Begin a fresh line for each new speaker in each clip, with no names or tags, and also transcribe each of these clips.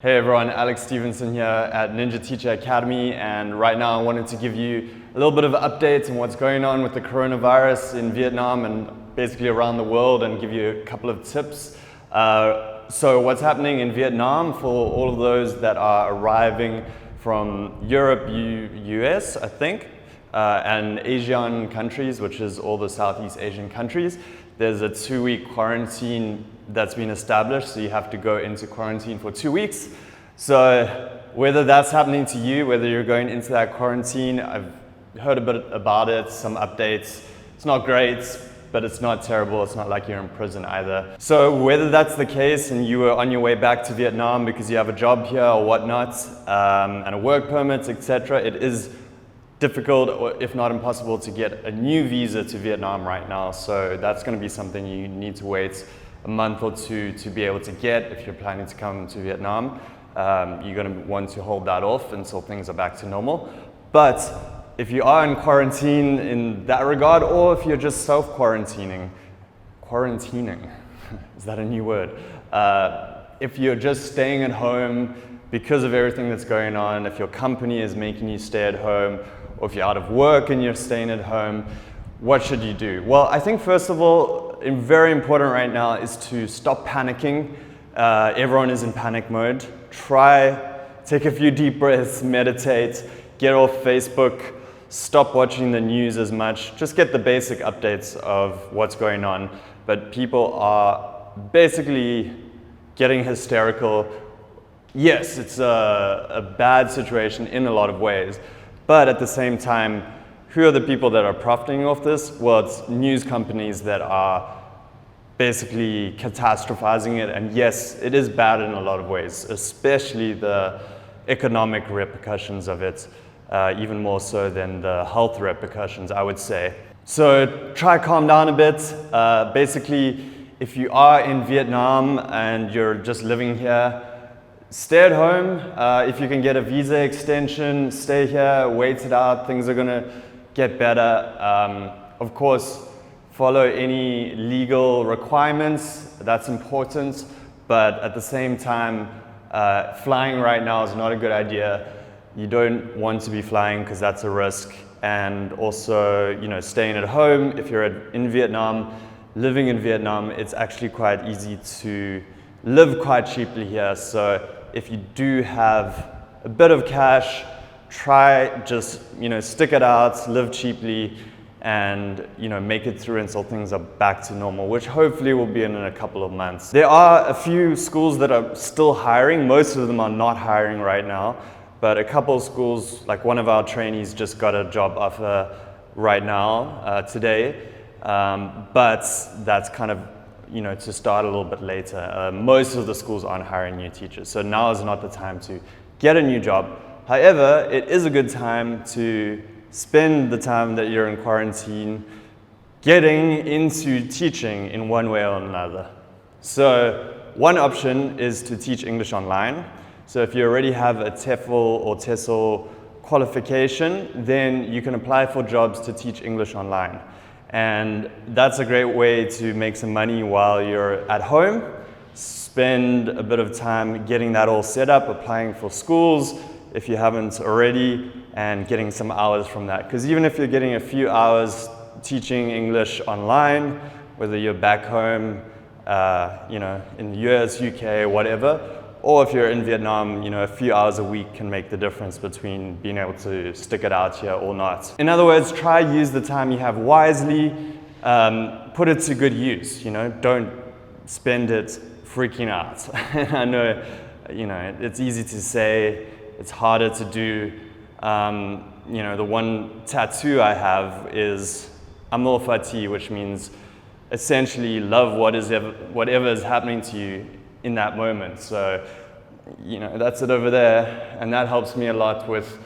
Hey everyone, Alex Stevenson here at Ninja Teacher Academy, and right now I wanted to give you a little bit of updates on what's going on with the coronavirus in Vietnam and basically around the world, and give you a couple of tips. So what's happening in Vietnam for all of those that are arriving from Europe, US, I think, and Asian countries, which is all the Southeast Asian countries. There's a 2-week quarantine that's been established, so you have to go into quarantine for 2 weeks. So whether that's happening to you, whether you're going into that quarantine, I've heard a bit about it, some updates. It's not great, but it's not terrible. It's not like you're in prison either. So whether that's the case and you were on your way back to Vietnam because you have a job here or whatnot, and a work permit, etc., it is difficult, or if not impossible, to get a new visa to Vietnam right now. So that's going to be something you need to wait a month or two to be able to get if you're planning to come to Vietnam. You're going to want to hold that off until things are back to normal. But if you are in quarantine in that regard, or if you're just quarantining, is that a new word? If you're just staying at home because of everything that's going on, if your company is making you stay at home, or if you're out of work and you're staying at home, what should you do? Well, I think first of all, very important right now is to stop panicking. Everyone is in panic mode. Take a few deep breaths, meditate, get off Facebook, stop watching the news as much. Just get the basic updates of what's going on. But people are basically getting hysterical. Yes, it's a bad situation in a lot of ways, but at the same time, who are the people that are profiting off this? Well, it's news companies that are basically catastrophizing it, and yes, it is bad in a lot of ways, especially the economic repercussions of it, even more so than the health repercussions, I would say. So try calm down a bit. Basically, if you are in Vietnam and you're just living here, stay at home. If you can get a visa extension, stay here, wait it out. Things are gonna get better. Of course, follow any legal requirements. That's important. But at the same time, flying right now is not a good idea. You don't want to be flying because that's a risk. And also, staying at home. If you're in Vietnam, living in Vietnam, it's actually quite easy to live quite cheaply here. So if you do have a bit of cash, try just, stick it out, live cheaply, and, make it through until things are back to normal, which hopefully will be in a couple of months. There are a few schools that are still hiring. Most of them are not hiring right now, but a couple of schools, like one of our trainees just got a job offer right now, today, but that's kind of, to start a little bit later. Most of the schools aren't hiring new teachers, so now is not the time to get a new job. However, it is a good time to spend the time that you're in quarantine getting into teaching in one way or another. So one option is to teach English online. So if you already have a TEFL or TESOL qualification, then you can apply for jobs to teach English online. And that's a great way to make some money while you're at home. Spend a bit of time getting that all set up, applying for schools if you haven't already, and getting some hours from that. Because even if you're getting a few hours teaching English online, whether you're back home, in the US, UK, whatever, or if you're in Vietnam, a few hours a week can make the difference between being able to stick it out here or not. In other words, try use the time you have wisely, put it to good use, don't spend it freaking out. I know, it's easy to say, it's harder to do. The one tattoo I have is Amor Fati, which means essentially love whatever is happening to you in that moment. So, that's it over there. And that helps me a lot with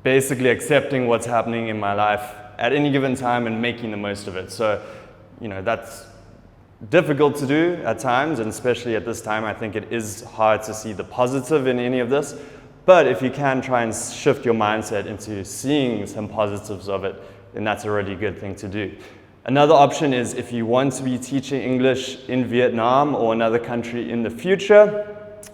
basically accepting what's happening in my life at any given time and making the most of it. So, that's difficult to do at times, and especially at this time, I think it is hard to see the positive in any of this. But if you can try and shift your mindset into seeing some positives of it, then that's a really good thing to do. Another option is if you want to be teaching English in Vietnam or another country in the future,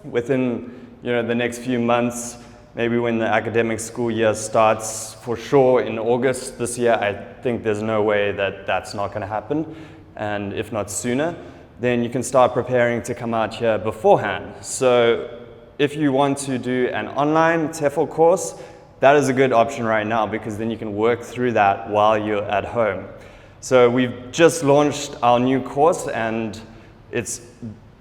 within the next few months, maybe when the academic school year starts, for sure in August this year, I think there's no way that that's not going to happen, and if not sooner, then you can start preparing to come out here beforehand. So if you want to do an online TEFL course, that is a good option right now, because then you can work through that while you're at home. So we've just launched our new course, and it's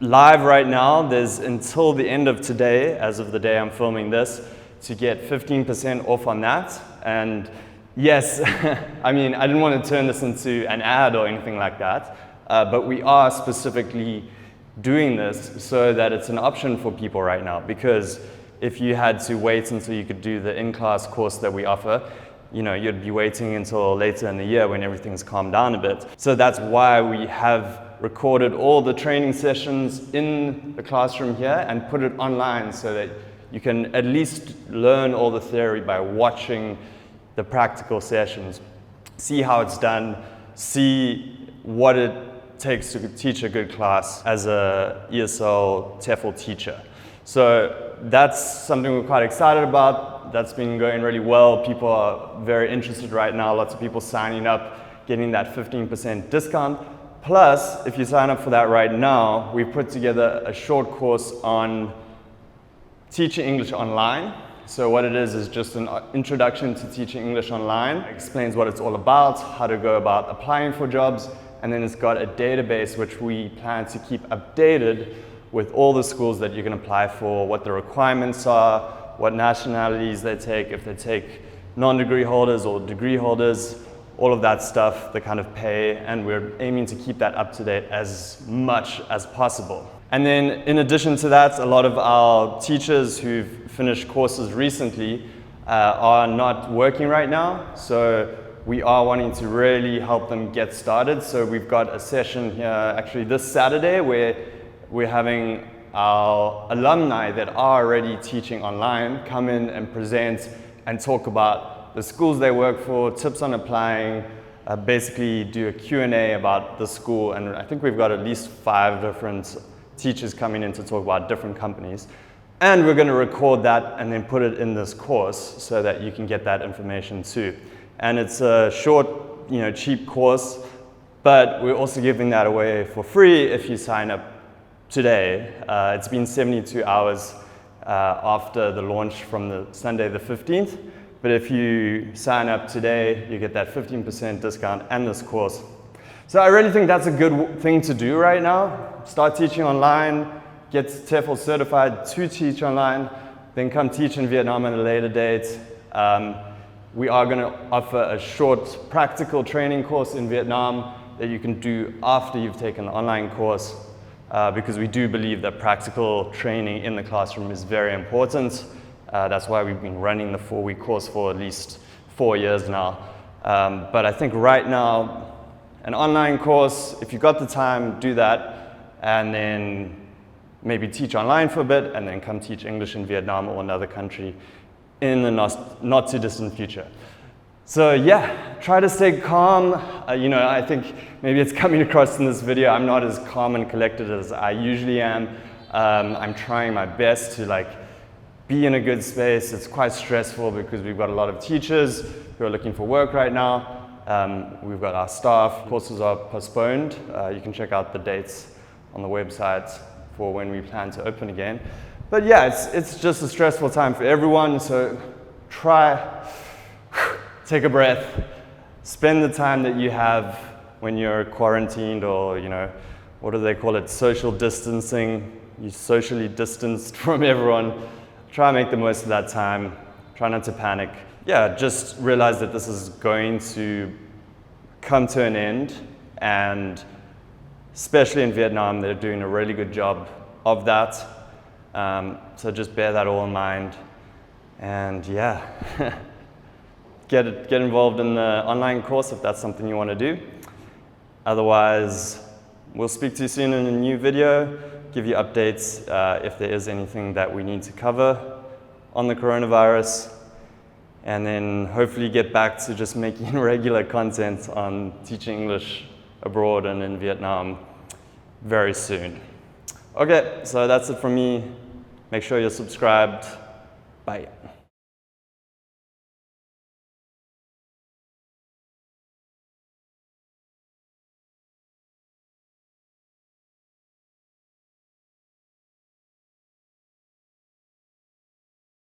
live right now. There's until the end of today, as of the day I'm filming this, to get 15% off on that. And yes, I mean, I didn't want to turn this into an ad or anything like that, but we are specifically doing this so that it's an option for people right now, because if you had to wait until you could do the in-class course that we offer, you'd be waiting until later in the year when everything's calmed down a bit. So that's why we have recorded all the training sessions in the classroom here and put it online, so that you can at least learn all the theory by watching the practical sessions, see how it's done, see what it takes to teach a good class as a ESL TEFL teacher. So that's something we're quite excited about. That's been going really well. People are very interested right now. Lots of people signing up, getting that 15% discount. Plus, if you sign up for that right now, we've put together a short course on teaching English online. So what it is just an introduction to teaching English online. It explains what it's all about, how to go about applying for jobs, and then it's got a database which we plan to keep updated with all the schools that you can apply for, what the requirements are, what nationalities they take, if they take non-degree holders or degree holders, all of that stuff, the kind of pay, and we're aiming to keep that up to date as much as possible. And then in addition to that, a lot of our teachers who've finished courses recently are not working right now, so we are wanting to really help them get started. So we've got a session here actually this Saturday where we're having our alumni that are already teaching online come in and present and talk about the schools they work for, tips on applying, basically do a Q&A about the school. And I think we've got at least 5 different teachers coming in to talk about different companies. And we're going to record that and then put it in this course so that you can get that information too. And it's a short, cheap course, but we're also giving that away for free if you sign up today. It's been 72 hours after the launch from the Sunday the 15th, but if you sign up today, you get that 15% discount and this course. So I really think that's a good thing to do right now. Start teaching online, get TEFL certified to teach online, then come teach in Vietnam at a later date. We are going to offer a short practical training course in Vietnam that you can do after you've taken the online course, because we do believe that practical training in the classroom is very important. That's why we've been running the 4-week course for at least 4 years now. But I think right now, an online course, if you've got the time, do that, and then maybe teach online for a bit, and then come teach English in Vietnam or another country in the not too distant future. So yeah, try to stay calm. I think maybe it's coming across in this video, I'm not as calm and collected as I usually am. I'm trying my best to be in a good space. It's quite stressful because we've got a lot of teachers who are looking for work right now. We've got our staff. Courses are postponed. You can check out the dates on the website for when we plan to open again. But yeah, it's just a stressful time for everyone, so take a breath, spend the time that you have when you're quarantined or, what do they call it, social distancing. You're socially distanced from everyone. Try and make the most of that time. Try not to panic. Yeah, just realize that this is going to come to an end, and especially in Vietnam, they're doing a really good job of that. So just bear that all in mind, and yeah, get involved in the online course if that's something you want to do. Otherwise, we'll speak to you soon in a new video, give you updates if there is anything that we need to cover on the coronavirus, and then hopefully get back to just making regular content on teaching English abroad and in Vietnam very soon. Okay, so that's it from me. Make sure you're subscribed. Bye.